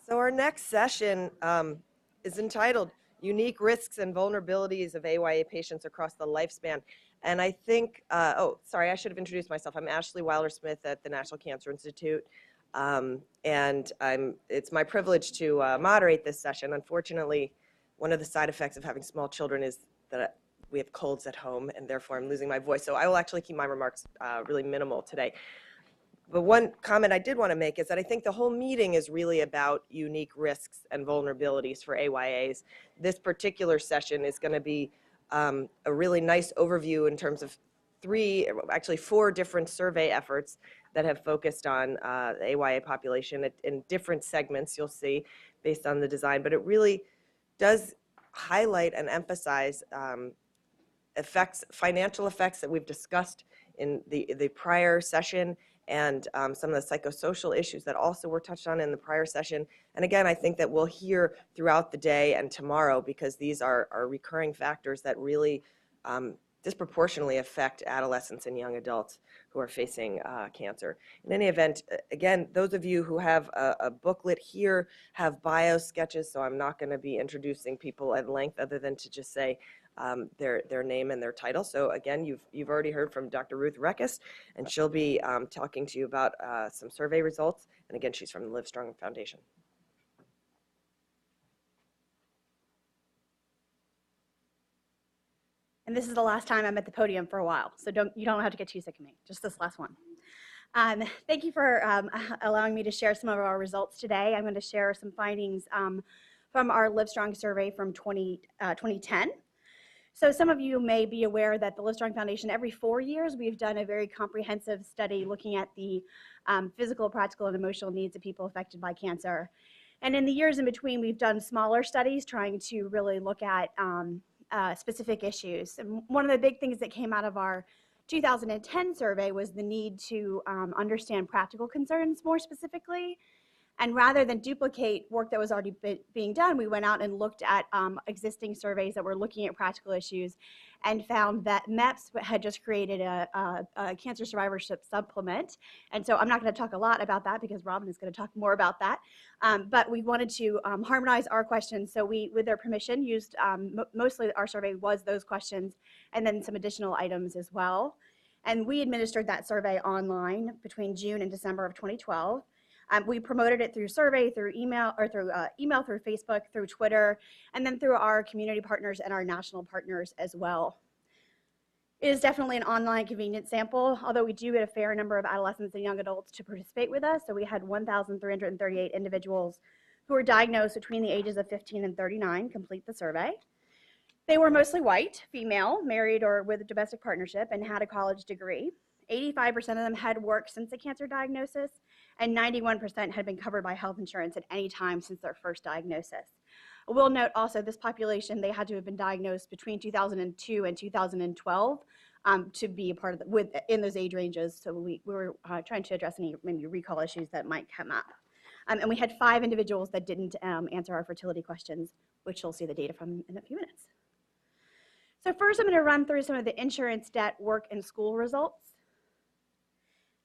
So our next session is entitled Unique Risks and Vulnerabilities of AYA Patients Across the Lifespan. And I think, oh, sorry, I should have introduced myself. I'm Ashley Wilder-Smith at the National Cancer Institute. It's my privilege to moderate this session. Unfortunately, one of the side effects of having small children is that we have colds at home, and therefore I'm losing my voice. So I will actually keep my remarks really minimal today. But one comment I did want to make is that I think the whole meeting is really about unique risks and vulnerabilities for AYAs. This particular session is going to be a really nice overview in terms of four different survey efforts that have focused on the AYA population in different segments, you'll see, based on the design. But it really does highlight and emphasize financial effects that we've discussed in the prior session, and some of the psychosocial issues that also were touched on in the prior session. And again, I think that we'll hear throughout the day and tomorrow, because these are recurring factors that really disproportionately affect adolescents and young adults who are facing cancer. In any event, again, those of you who have a booklet here have bio sketches, so I'm not going to be introducing people at length other than to just say their name and their title. So again, you've already heard from Dr. Ruth Rechis, and she'll be talking to you about some survey results. And again, she's from the LiveStrong Foundation. And this is the last time I'm at the podium for a while, so you don't have to get too sick of me, just this last one. Thank you for allowing me to share some of our results today. I'm going to share some findings from our LiveStrong survey from 2010. So some of you may be aware that the LiveStrong Foundation, every 4 years, we've done a very comprehensive study looking at the physical, practical, and emotional needs of people affected by cancer. And in the years in between, we've done smaller studies trying to really look at specific issues. And one of the big things that came out of our 2010 survey was the need to understand practical concerns more specifically. And rather than duplicate work that was already being done, we went out and looked at existing surveys that were looking at practical issues and found that MEPS had just created a cancer survivorship supplement. And so I'm not going to talk a lot about that because Robin is going to talk more about that. But we wanted to harmonize our questions. So we, with their permission, used mostly our survey was those questions and then some additional items as well. And we administered that survey online between June and December of 2012. We promoted it through survey, through email, through Facebook, through Twitter, and then through our community partners and our national partners as well. It is definitely an online convenient sample, although we do get a fair number of adolescents and young adults to participate with us. So we had 1,338 individuals who were diagnosed between the ages of 15 and 39 complete the survey. They were mostly white, female, married or with a domestic partnership, and had a college degree. 85% of them had worked since a cancer diagnosis, and 91% had been covered by health insurance at any time since their first diagnosis. I will note also this population, they had to have been diagnosed between 2002 and 2012 to be a part of in those age ranges. So we were trying to address any maybe recall issues that might come up. And we had 5 individuals that didn't answer our fertility questions, which you'll see the data from in a few minutes. So first I'm going to run through some of the insurance, debt, work, and school results.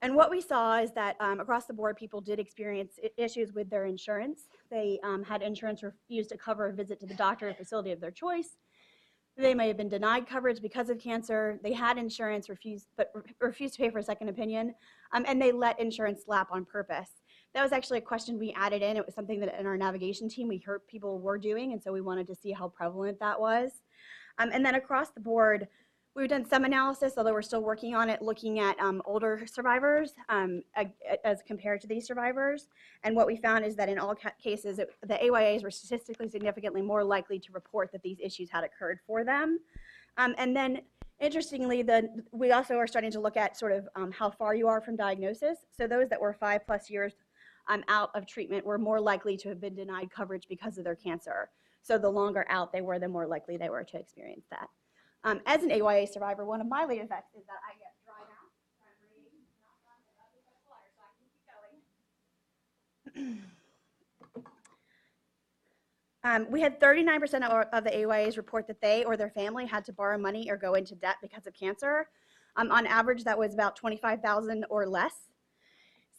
And what we saw is that across the board, people did experience issues with their insurance. They had insurance refused to cover a visit to the doctor or facility of their choice. They may have been denied coverage because of cancer. They had insurance, but refused to pay for a second opinion, and they let insurance lapse on purpose. That was actually a question we added in. It was something that in our navigation team we heard people were doing, and so we wanted to see how prevalent that was. And then across the board, we've done some analysis, although we're still working on it, looking at older survivors as compared to these survivors. And what we found is that in all cases, the AYAs were statistically significantly more likely to report that these issues had occurred for them. And then, interestingly, we also are starting to look at sort of how far you are from diagnosis. So those that were 5+ years out of treatment were more likely to have been denied coverage because of their cancer. So the longer out they were, the more likely they were to experience that. As an AYA survivor, one of my lead effects is that I get dry mouth. We had 39% of the AYAs report that they or their family had to borrow money or go into debt because of cancer. On average, that was about $25,000 or less.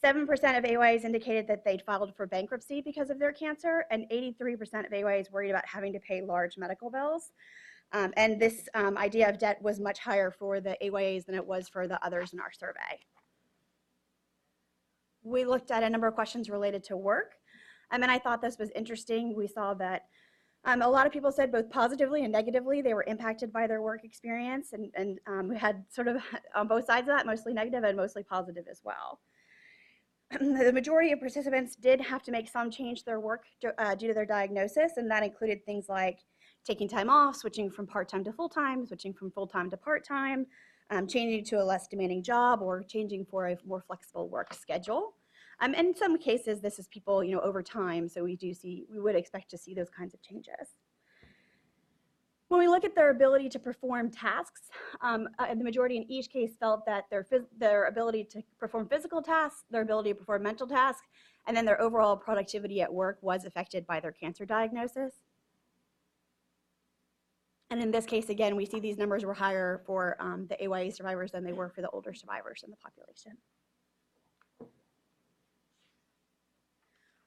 7% of AYAs indicated that they'd filed for bankruptcy because of their cancer, and 83% of AYAs worried about having to pay large medical bills. And this idea of debt was much higher for the AYAs than it was for the others in our survey. We looked at a number of questions related to work, and I thought this was interesting. We saw that a lot of people said both positively and negatively they were impacted by their work experience, and we had sort of on both sides of that, mostly negative and mostly positive as well. The majority of participants did have to make some change to their work due to their diagnosis, and that included things like taking time off, switching from part-time to full-time, switching from full-time to part-time, changing to a less demanding job, or changing for a more flexible work schedule. And in some cases, this is people, over time, so we would expect to see those kinds of changes. When we look at their ability to perform tasks, the majority in each case felt that their ability to perform physical tasks, their ability to perform mental tasks, and then their overall productivity at work was affected by their cancer diagnosis. And in this case, again, we see these numbers were higher for the AYA survivors than they were for the older survivors in the population.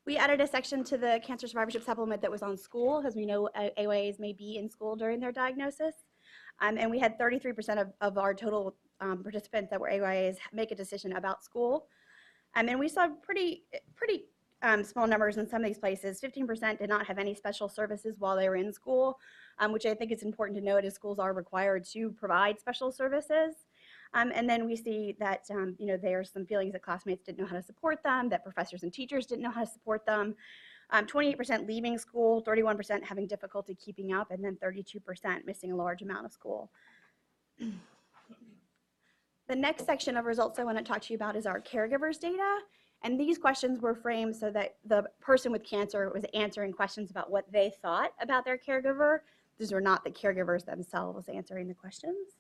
We added a section to the cancer survivorship supplement that was on school, because we know AYAs may be in school during their diagnosis. And we had 33% of our total participants that were AYAs make a decision about school. And we saw pretty small numbers in some of these places. 15% did not have any special services while they were in school, which I think is important to note, as schools are required to provide special services. And then we see that there's some feelings that classmates didn't know how to support them, that professors and teachers didn't know how to support them. 28% leaving school, 31% having difficulty keeping up, and then 32% missing a large amount of school. The next section of results I want to talk to you about is our caregivers data. And these questions were framed so that the person with cancer was answering questions about what they thought about their caregiver. These were not the caregivers themselves answering the questions.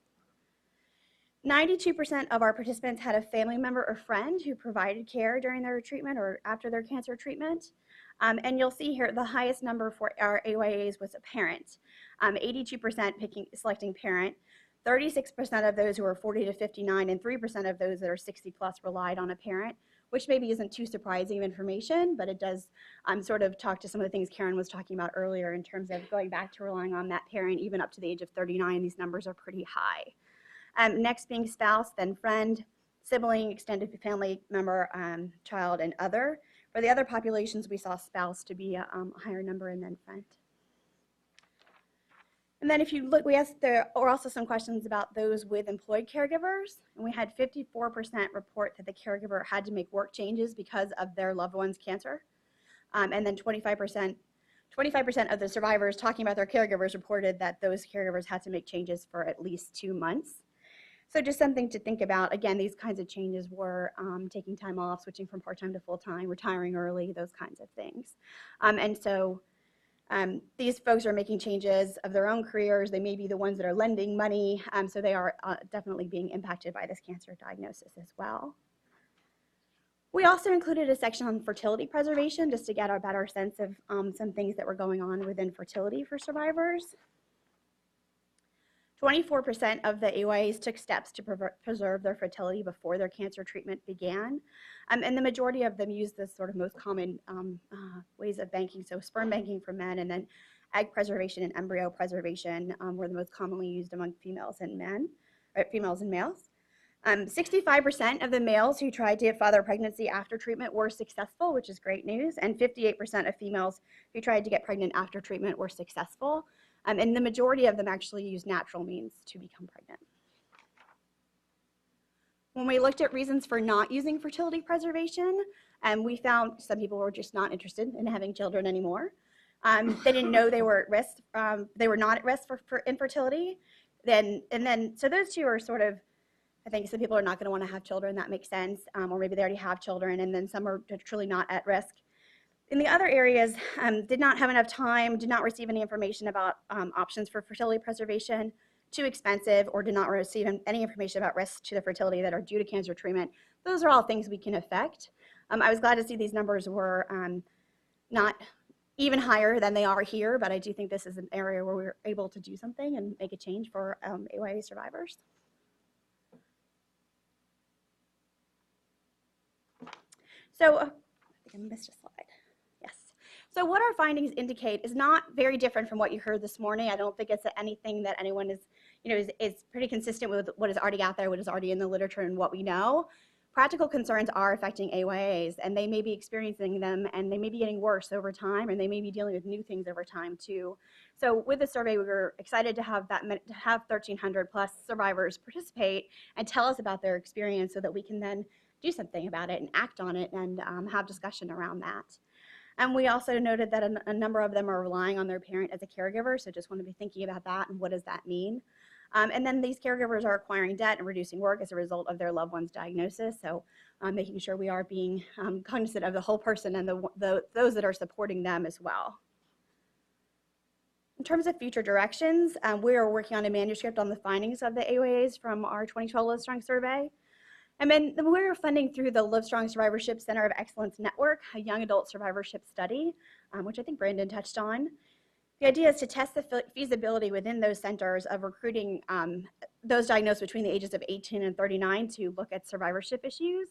92% of our participants had a family member or friend who provided care during their treatment or after their cancer treatment. And you'll see here the highest number for our AYAs was a parent. 82% selecting parent. 36% of those who are 40 to 59 and 3% of those that are 60 plus relied on a parent, which maybe isn't too surprising information, but it does sort of talk to some of the things Karen was talking about earlier in terms of going back to relying on that parent even up to the age of 39. These numbers are pretty high. Next being spouse, then friend, sibling, extended family member, child, and other. For the other populations, we saw spouse to be a higher number, and then friend. And then if you look, there were also some questions about those with employed caregivers, and we had 54% report that the caregiver had to make work changes because of their loved one's cancer. And then 25% of the survivors talking about their caregivers reported that those caregivers had to make changes for at least 2 months. So just something to think about. Again, these kinds of changes were taking time off, switching from part-time to full-time, retiring early, those kinds of things. And so these folks are making changes of their own careers. They may be the ones that are lending money, so they are definitely being impacted by this cancer diagnosis as well. We also included a section on fertility preservation just to get a better sense of some things that were going on within fertility for survivors. 24% of the AYAs took steps to preserve their fertility before their cancer treatment began. And the majority of them used the sort of most common ways of banking, so sperm banking for men, and then egg preservation and embryo preservation were the most commonly used among females and males. 65% of the males who tried to father pregnancy after treatment were successful, which is great news, and 58% of females who tried to get pregnant after treatment were successful. And the majority of them actually used natural means to become pregnant. When we looked at reasons for not using fertility preservation, we found some people were just not interested in having children anymore. They didn't know they were at risk. They were not at risk for infertility. So those two are sort of, I think some people are not going to want to have children. That makes sense. Or maybe they already have children, and then some are truly not at risk. In the other areas, did not have enough time, did not receive any information about options for fertility preservation, too expensive, or did not receive any information about risks to the fertility that are due to cancer treatment. Those are all things we can affect. I was glad to see these numbers were not even higher than they are here, but I do think this is an area where we're able to do something and make a change for AYA survivors. So I think I missed a slide. Yes. So what our findings indicate is not very different from what you heard this morning. I don't think it's anything that anyone is, is pretty consistent with what is already out there, what is already in the literature, and what we know. Practical concerns are affecting AYAs, and they may be experiencing them, and they may be getting worse over time, and they may be dealing with new things over time too. So with the survey, we were excited to have 1,300 plus survivors participate and tell us about their experience, so that we can then do something about it and act on it and have discussion around that. And we also noted that a number of them are relying on their parent as a caregiver, so just want to be thinking about that and what does that mean. And then these caregivers are acquiring debt and reducing work as a result of their loved one's diagnosis, so making sure we are being cognizant of the whole person and those that are supporting them as well. In terms of future directions, we are working on a manuscript on the findings of the AYAs from our 2012 LiveStrong survey. And then we're funding through the LiveStrong Survivorship Center of Excellence Network, a young adult survivorship study, which I think Brandon touched on. The idea is to test the feasibility within those centers of recruiting those diagnosed between the ages of 18 and 39 to look at survivorship issues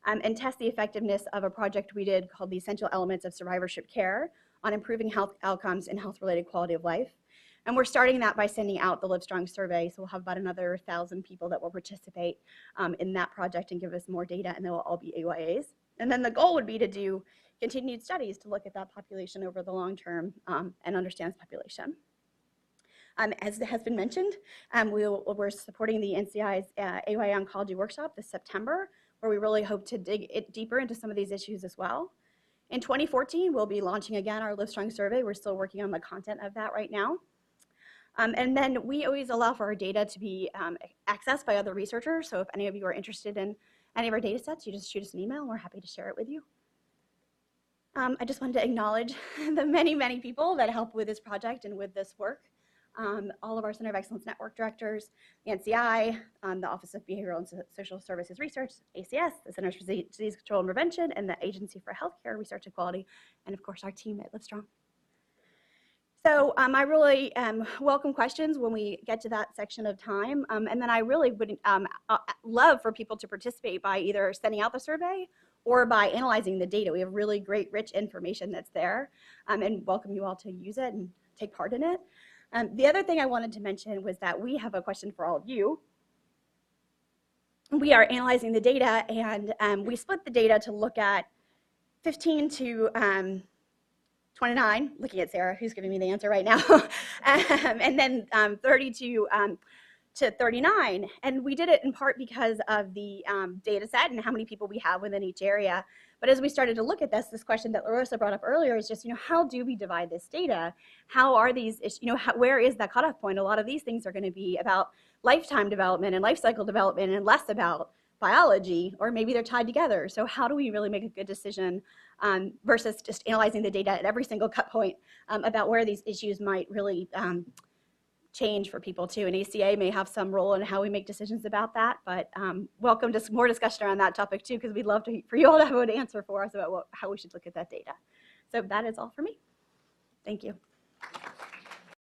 and test the effectiveness of a project we did called the Essential Elements of Survivorship Care on improving health outcomes and health-related quality of life. And we're starting that by sending out the LiveStrong survey, so we'll have about another 1,000 people that will participate in that project and give us more data, and they will all be AYAs. And then the goal would be to do continued studies to look at that population over the long term and understand this population. As has been mentioned, we're supporting the NCI's AYA Oncology Workshop this September, where we really hope to dig deeper into some of these issues as well. In 2014, we'll be launching again our LiveStrong survey. We're still working on the content of that right now. And then we always allow for our data to be accessed by other researchers. So if any of you are interested in any of our data sets, you just shoot us an email and we're happy to share it with you. I just wanted to acknowledge the many, many people that help with this project and with this work. All of our Center of Excellence Network directors, the NCI, the Office of Behavioral and Social Services Research, ACS, the Centers for Disease Control and Prevention, and the Agency for Healthcare Research and Quality, and of course our team at LiveStrong. So I really welcome questions when we get to that section of time. And then I really would love for people to participate by either sending out the survey or by analyzing the data. We have really great, rich information that's there, and welcome you all to use it and take part in it. The other thing I wanted to mention was that we have a question for all of you. We are analyzing the data, and we split the data to look at 15 to 29, looking at Sarah, who's giving me the answer right now, and then 30 to 39. And we did it in part because of the data set and how many people we have within each area. But as we started to look at this question that Larissa brought up earlier is just, how do we divide this data? How are these, where is that cutoff point? A lot of these things are going to be about lifetime development and life cycle development and less about biology, or maybe they're tied together. So how do we really make a good decision versus just analyzing the data at every single cut point about where these issues might really change for people too. And ACA may have some role in how we make decisions about that, but welcome to some more discussion around that topic too, because we'd love for you all to have an answer for us about how we should look at that data. So that is all for me. Thank you.